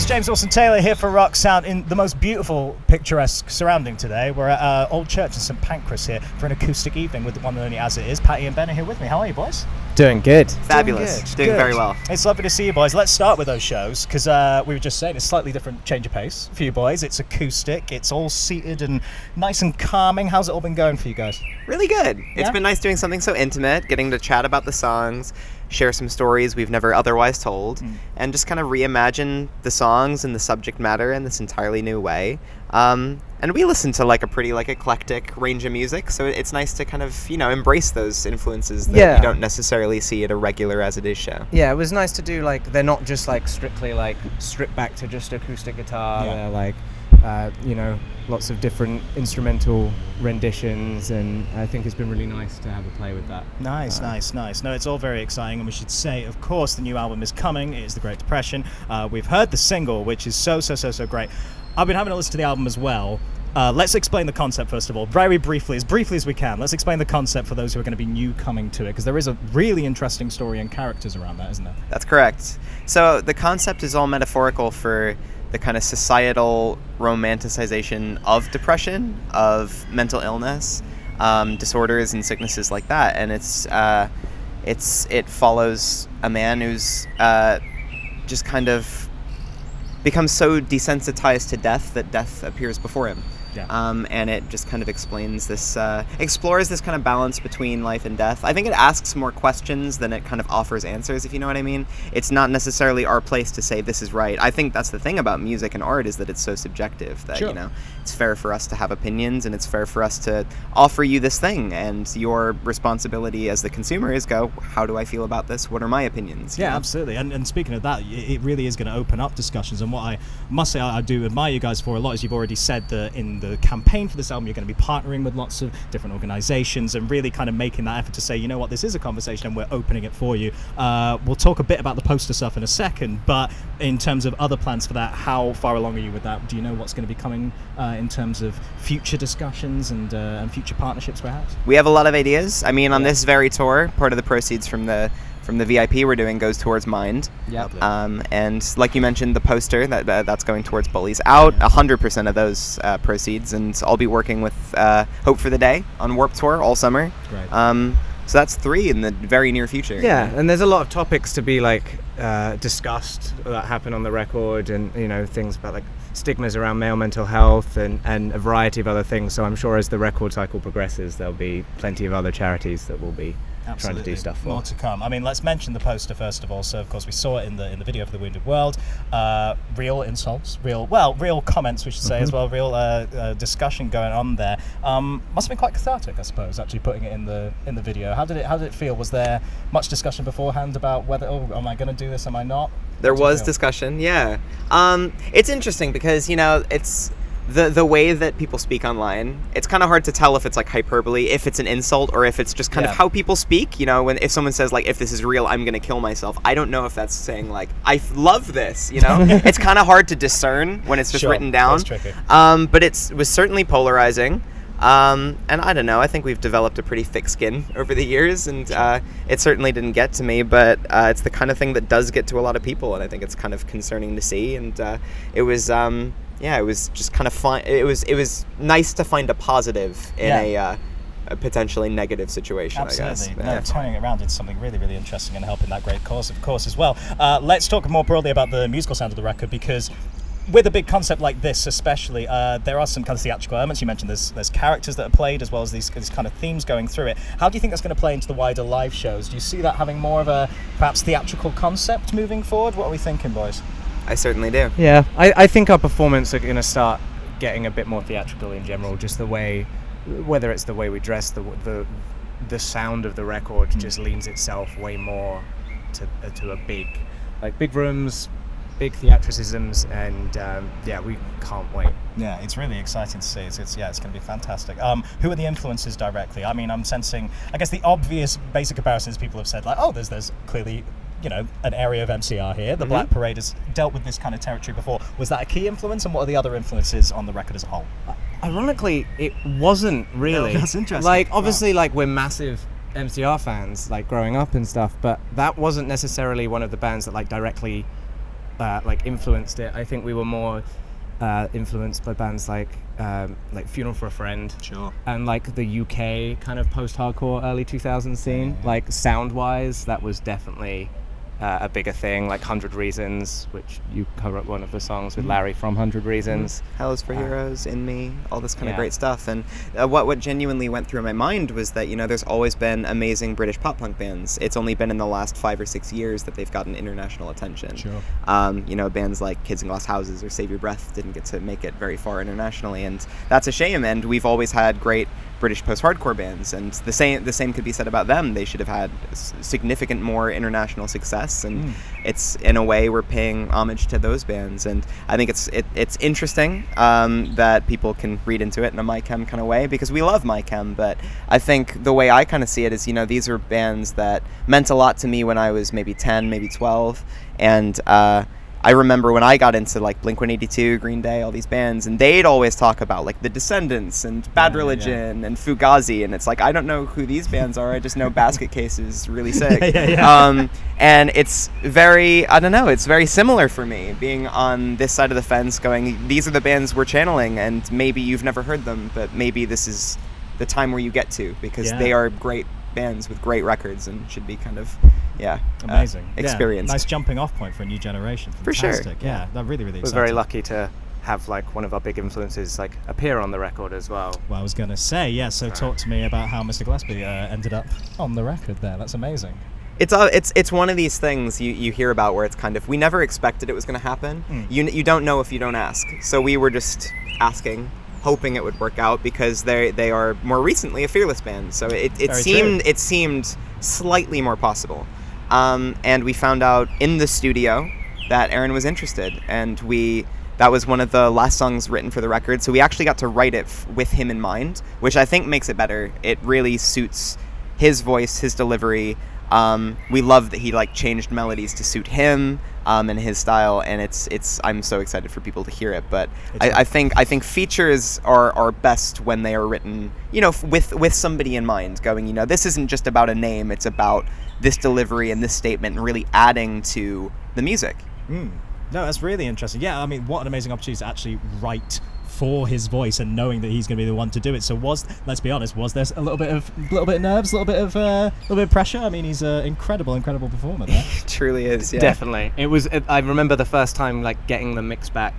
it's James Wilson Taylor here for Rock Sound in the most beautiful, picturesque surrounding today. We're at Old Church in St Pancras here for an acoustic evening with the one and only As It Is. Patty and Ben are here with me. How are you, boys? Doing good. Fabulous. Doing very well. It's lovely to see you, boys. Let's start with those shows, because we were just saying it's slightly different change of pace for you boys. It's acoustic, it's all seated and nice and calming. How's it all been going for you guys? Really good. Yeah? It's been nice doing something so intimate, getting to chat about the songs, share some stories we've never otherwise told, and just kind of reimagine the songs and the subject matter in this entirely new way. And we listen to like a pretty eclectic range of music, so it's nice to kind of, embrace those influences that you don't necessarily see at a regular As It Is show. Yeah, it was nice to do, they're not just strictly stripped back to just acoustic guitar. Yeah. They're lots of different instrumental renditions, and I think it's been really nice to have a play with that. Nice. No, it's all very exciting, and we should say, of course, the new album is coming. It is The Great Depression. We've heard the single, which is so great. I've been having a listen to the album as well. Let's explain the concept first of all, very briefly as we can. Let's explain the concept for those who are going to be new coming to it, because there is a really interesting story and characters around that, isn't there? That's correct. So the concept is all metaphorical for the kind of societal romanticization of depression, of mental illness, disorders and sicknesses like that, and it follows a man who's just kind of becomes so desensitized to death that death appears before him. Yeah. And it just kind of explains this, explores this kind of balance between life and death. I think it asks more questions than it kind of offers answers, if you know what I mean. It's not necessarily our place to say this is right. I think that's the thing about music and art, is that it's so subjective that, Sure. It's fair for us to have opinions, and it's fair for us to offer you this thing, and your responsibility as the consumer is go, how do I feel about this? What are my opinions? Yeah, absolutely. And speaking of that, it really is going to open up discussions. And what I must say I do admire you guys for a lot is you've already said that in the campaign for this album you're going to be partnering with lots of different organizations and really kind of making that effort to say, you know what, this is a conversation and we're opening it for you. We'll talk a bit about the poster stuff in a second, but in terms of other plans for that, how far along are you with that? Do you know what's going to be coming in terms of future discussions and future partnerships perhaps? We have a lot of ideas. I mean, on this very tour, part of the proceeds from the VIP we're doing goes towards Mind. Yeah. And like you mentioned, the poster, that's going towards Bullies Out, 100% of those proceeds, and I'll be working with Hope for the Day on Warped Tour all summer. Great. So that's 3 in the very near future. Yeah, and there's a lot of topics to be discussed that happen on the record, and things about stigmas around male mental health and a variety of other things. So I'm sure as the record cycle progresses, there'll be plenty of other charities that will be trying to do stuff for. More to come. I mean, let's mention the poster first of all. So, of course, we saw it in the video for The Wounded World. Real insults, real comments, we should say, as well. Real discussion going on there. Must have been quite cathartic, I suppose, actually putting it in the video. How did it feel? Was there much discussion beforehand about whether, am I going to do this? Am I not? There was discussion, yeah. It's interesting because it's the way that people speak online. It's kind of hard to tell if it's hyperbole, if it's an insult, or if it's just kind of how people speak. If someone says if this is real, I'm gonna kill myself. I don't know if that's saying I love this. It's kind of hard to discern when it's just written down. That's tricky. But it was certainly polarizing. And I don't know, I think we've developed a pretty thick skin over the years, and it certainly didn't get to me, but it's the kind of thing that does get to a lot of people, and I think it's kind of concerning to see, and it was it was just kind of fun. It was nice to find a positive in a potentially negative situation. Absolutely. I guess. Turning it around into something really, really interesting and helping that great cause, of course, as well. Let's talk more broadly about the musical sound of the record, because with a big concept like this especially, there are some kind of theatrical elements. You mentioned there's characters that are played, as well as these kind of themes going through it. How do you think that's going to play into the wider live shows? Do you see that having more of a perhaps theatrical concept moving forward? What are we thinking, boys? I certainly do. Yeah, I think our performance are going to start getting a bit more theatrical in general. Just the way, whether it's the way we dress, the sound of the record just leans itself way more to a big rooms, big theatricisms, and we can't wait. Yeah, it's really exciting to see. It's going to be fantastic. Who are the influences directly? I mean, I'm sensing, I guess the obvious basic comparisons people have said, there's clearly an area of MCR here. The Black Parade has dealt with this kind of territory before. Was that a key influence, and what are the other influences on the record as a whole? Ironically, it wasn't really. No, that's interesting. Obviously, we're massive MCR fans, growing up and stuff, but that wasn't necessarily one of the bands that directly like influenced it. I think we were more influenced by bands like Funeral for a Friend, Sure. and like the UK kind of post-hardcore early 2000s scene. Like sound-wise, that was definitely a bigger thing. Like 100 Reasons, which you co-wrote one of the songs with Larry from 100 Reasons. Hell is for Heroes, In Me, all this kind of Yeah. great stuff. And what genuinely went through my mind was that, you know, there's always been amazing British pop punk bands. It's only been in the last 5 or 6 years that they've gotten international attention. Sure. You know, bands like Kids in Glass Houses or Save Your Breath didn't get to make it very far internationally, and that's a shame. And we've always had great British post-hardcore bands, and the same could be said about them. They should have had significant more international success, and it's, in a way, we're paying homage to those bands. And I think it's interesting that people can read into it in a My Chem kind of way, because we love My Chem, but I think the way I kind of see it is, you know, these are bands that meant a lot to me when I was maybe 10, maybe 12, and I remember when I got into like Blink-182, Green Day, all these bands, and they'd always talk about like the Descendants and Bad Religion and Fugazi, and it's like, I don't know who these bands are. I just know Basket Case is really sick. And it's very, I don't know, it's very similar for me being on this side of the fence going, these are the bands we're channeling, and maybe you've never heard them, but maybe this is the time where you get to, because they are great bands with great records and should be kind of amazing experience. Nice jumping off point for a new generation. Fantastic. For sure. Yeah, that really We're exciting. very lucky to have like one of our big influences like appear on the record as well. Well, I was going to say, so talk to me about how Mr. Gillespie ended up on the record there. That's amazing. It's one of these things you hear about where it's kind of, we never expected it was going to happen. You don't know if you don't ask. So we were just asking, hoping it would work out, because they are more recently a Fearless band. So it seemed slightly more possible. And we found out in the studio that Aaron was interested, and that was one of the last songs written for the record. So we actually got to write it with him in mind, which I think makes it better. It really suits his voice, his delivery. We love that he like changed melodies to suit him and his style, and it's I'm so excited for people to hear it. But I think features are best when they are written, you know, with somebody in mind, going, you know, this isn't just about a name, it's about this delivery and this statement, and really adding to the music. No, that's really interesting. Yeah, I mean, what an amazing opportunity to actually write for his voice and knowing that he's going to be the one to do it. So let's be honest, was there a little bit of nerves, a little bit of pressure? I mean, he's an incredible performer there. Truly is. Yeah. Definitely. It was. I remember the first time like getting the mix back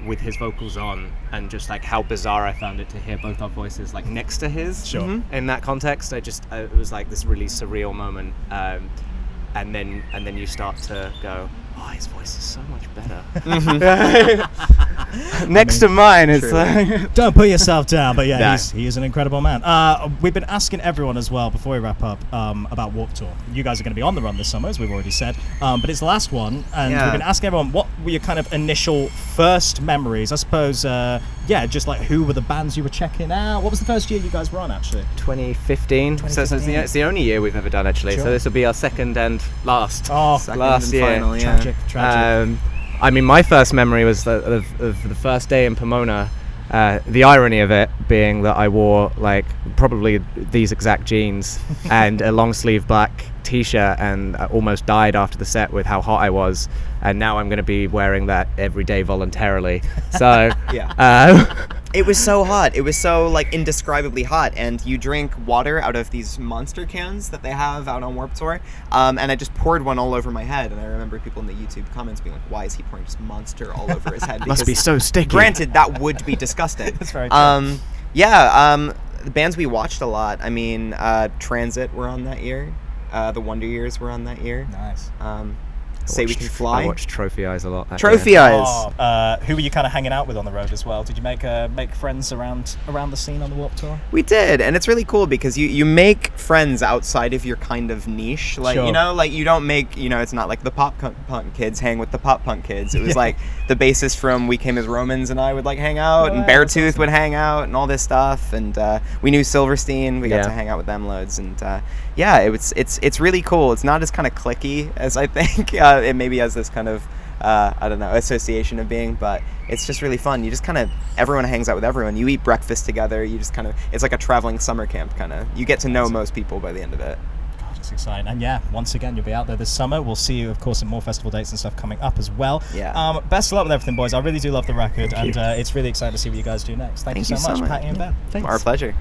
with his vocals on, and just like how bizarre I found it to hear both our voices like next to his. Sure. In that context, it was like this really surreal moment. And then you start to go, oh, his voice is so much better. Next to mine, it's like... Don't put yourself down, but he is an incredible man. We've been asking everyone as well, before we wrap up, about Warped Tour. You guys are going to be on the run this summer, as we've already said, but it's the last one, and we've been asking everyone, what were your kind of initial first memories? I suppose, just like who were the bands you were checking out? What was the first year you guys were on, actually? 2015. So it's the only year we've ever done, actually. Sure. So this will be our second and last. Last year. Final, yeah. Tragic. I mean, my first memory was of the first day in Pomona. The irony of it being that I wore like probably these exact jeans and a long sleeve black t-shirt, and I almost died after the set with how hot I was, and now I'm going to be wearing that every day voluntarily. So it was so hot. It was so like indescribably hot, and you drink water out of these monster cans that they have out on Warped Tour, and I just poured one all over my head, and I remember people in the YouTube comments being like, why is he pouring just Monster all over his head? Must be so sticky. Granted, that would be disgusting. That's very true. The bands we watched a lot, I mean, Transit were on that year. The Wonder Years were on that year. Nice. Say We Can Fly. I watched Trophy Eyes a lot. Trophy Eyes. Who were you kind of hanging out with on the road as well? Did you make friends around the scene on the Warped Tour? We did, and it's really cool because you make friends outside of your kind of niche. Like, you know, like you don't make, you know, it's not like the pop punk kids hang with the pop punk kids. It was like the bassist from We Came as Romans and I would like hang out, and Beartooth would hang out and all this stuff, and we knew Silverstein. We got to hang out with them loads, and it's really cool. It's not as kind of cliquey as I think it maybe has this kind of I don't know, association of being, but it's just really fun. You just kind of, everyone hangs out with everyone. You eat breakfast together. You just kind of, it's like a traveling summer camp kind of. You get to know most people by the end of it. God, it It's exciting. And yeah, once again, you'll be out there this summer. We'll see you, of course, in more festival dates and stuff coming up as well. Yeah. Best of luck with everything, boys. I really do love the record, and it's really exciting to see what you guys do next. Thank you so much, Patty and Ben. Our pleasure.